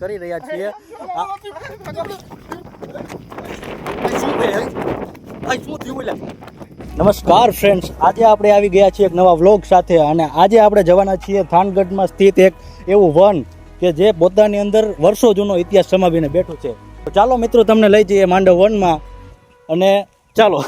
કરી રહ્યા છીએ નમસ્કાર ફ્રેન્ડ્સ, આજે આપણે આવી ગયા છીએ એક નવા વ્લોગ સાથે અને આજે આપણે જવાના છીએ થાનગઢમાં સ્થિત એક એવું વન કે જે પોતાની અંદર વર્ષો જૂનો ઇતિહાસ સમાવીને બેઠું છે. તો ચાલો મિત્રો તમને લઈ જઈએ માંડવ વનમાં અને ચાલો.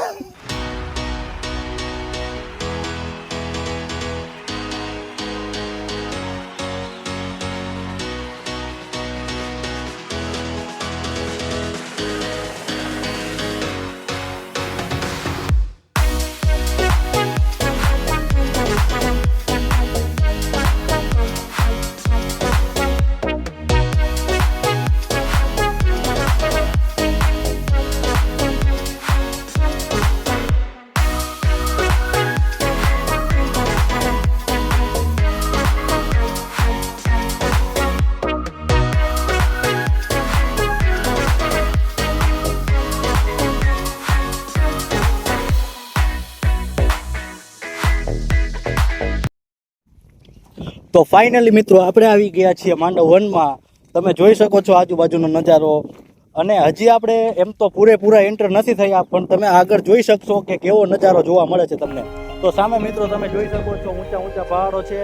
તો ફાઇનલી મિત્રો આપણે આવી ગયા છીએ માંડવ વનમાં. તમે જોઈ શકો છો આજુબાજુનો નજારો અને હજી આપણે એમ તો પૂરેપૂરા એન્ટર નથી થયા, પણ તમે આગળ જોઈ શકશો કે કેવો નજારો જોવા મળે છે તમને. તો સામે મિત્રો તમે જોઈ શકો છો ઊંચા ઊંચા પહાડો છે.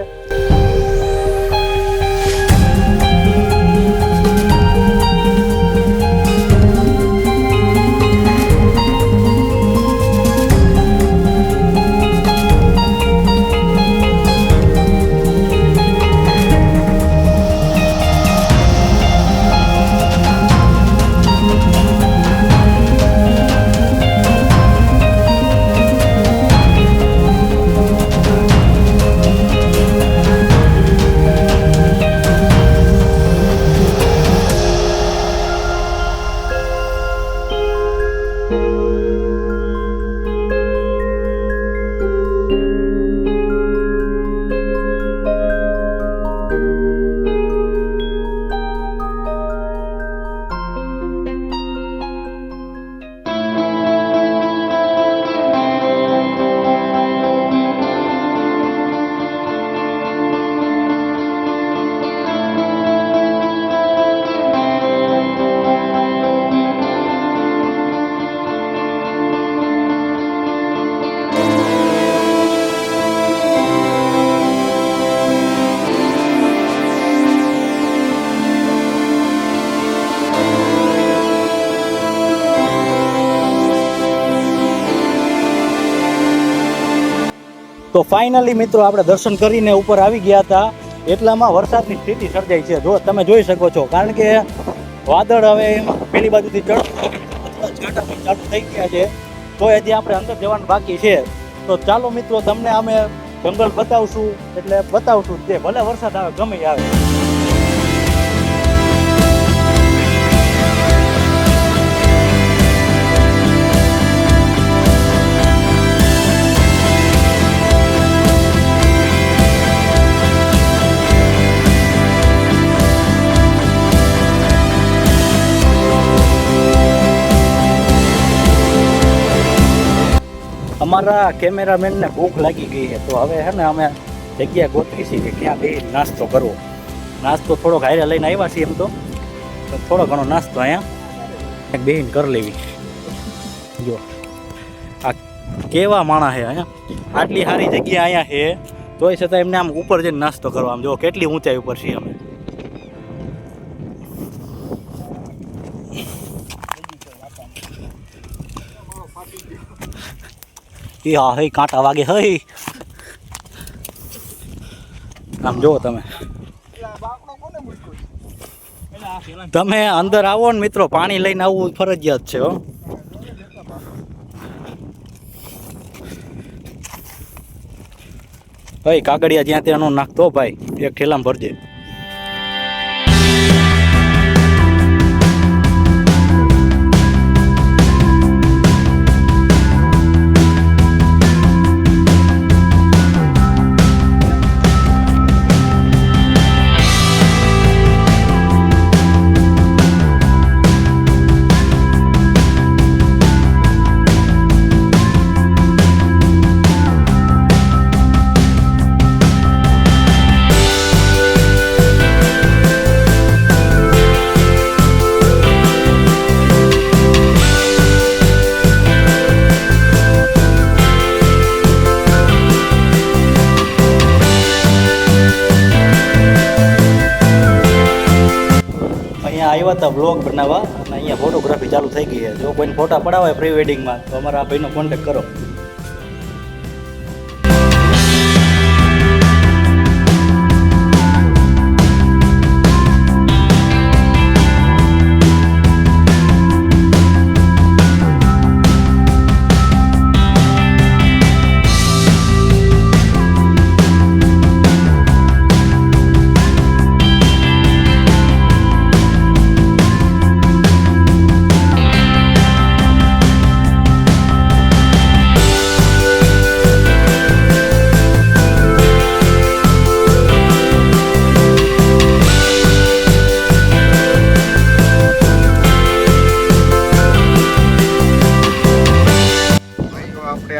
તો ફાઇનલી મિત્રો આપણે દર્શન કરીને ઉપર આવી ગયા હતા, એટલામાં વરસાદની સ્થિતિ સર્જાઈ છે. જો તમે જોઈ શકો છો, કારણ કે વાદળ હવે પેલી બાજુથી છાંટા ચાલુ થઈ ગયા છે, તો હજી આપણે અંદર જવાનું બાકી છે. તો ચાલો મિત્રો તમને અમે જંગલ બતાવશું, એટલે બતાવશું તે ભલે વરસાદ આવે ગમે આવે. અમારા કેમેરામેનને ભૂખ લાગી ગઈ છે, તો હવે છે ને અમે જગ્યા ગોતવી છીએ કે ક્યાં બેસી નાસ્તો કરવો. નાસ્તો થોડોક હારે લઈને આવ્યા છીએ, એમ તો થોડો ઘણો નાસ્તો અહીંયા બેહીને કરી લેવી. જો આ કેવા માણસ છે અહીંયા, આટલી સારી જગ્યા અહીંયા છે તોય છતાં એમને આમ ઉપર જઈને નાસ્તો કરવા. આમ જો કેટલી ઊંચાઈ ઉપર છીએ અમે. હા હઈ કાંટા વાગે હઈ. આમ જુઓ તમે અંદર આવો ને મિત્રો, પાણી લઈને આવવું ફરજિયાત છે. હો ભાઈ કાગળિયા જ્યાં ત્યાં નાખતો ભાઈ, એક ઠેલામાં ભરજે. અહીંયા આવ્યા હતા બ્લોગ બનાવવા અને અહીંયા ફોટોગ્રાફી ચાલુ થઈ ગઈ છે. જો કોઈને ફોટા પડાવે પ્રી વેડિંગમાં તો અમારા આ ભાઈનો કોન્ટેક્ટ કરો.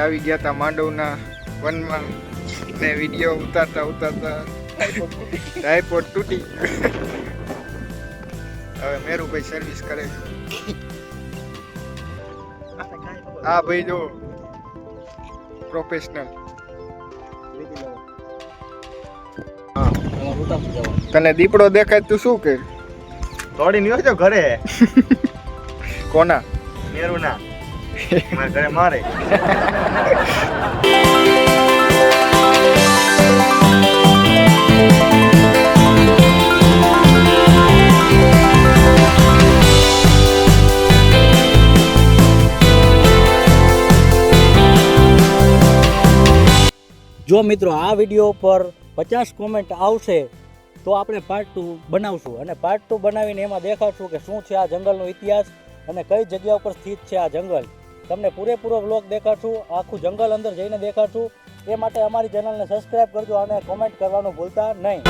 આવી ગયા હતા માંડવના વનમાં ને વિડીયો ઉતારતા ટ્રાયપોડ તૂટી. હવે મેરુભાઈ સર્વિસ કરે છે. આ ભાઈ જો પ્રોફેશનલ. તને દીપડો દેખાય તું શું કે તોડી ન્યો છો ઘરે? કોના? મેરુના. મારા ઘરે મારે. જો મિત્રો આ વિડીયો પર 50 કોમેન્ટ આવશે તો આપણે પાર્ટ 2 બનાવશું અને પાર્ટ 2 બનાવીને એમાં દેખાડશું કે શું છે આ જંગલનો ઇતિહાસ અને કઈ જગ્યા ઉપર સ્થિત છે આ જંગલ. તમને પૂરેપૂરો વ્લોગ દેખાડશું, આખું જંગલ અંદર જઈને દેખાડશું. એ માટે અમારી ચેનલને સબસ્ક્રાઈબ કરજો અને કોમેન્ટ કરવાનું ભૂલતા નહીં.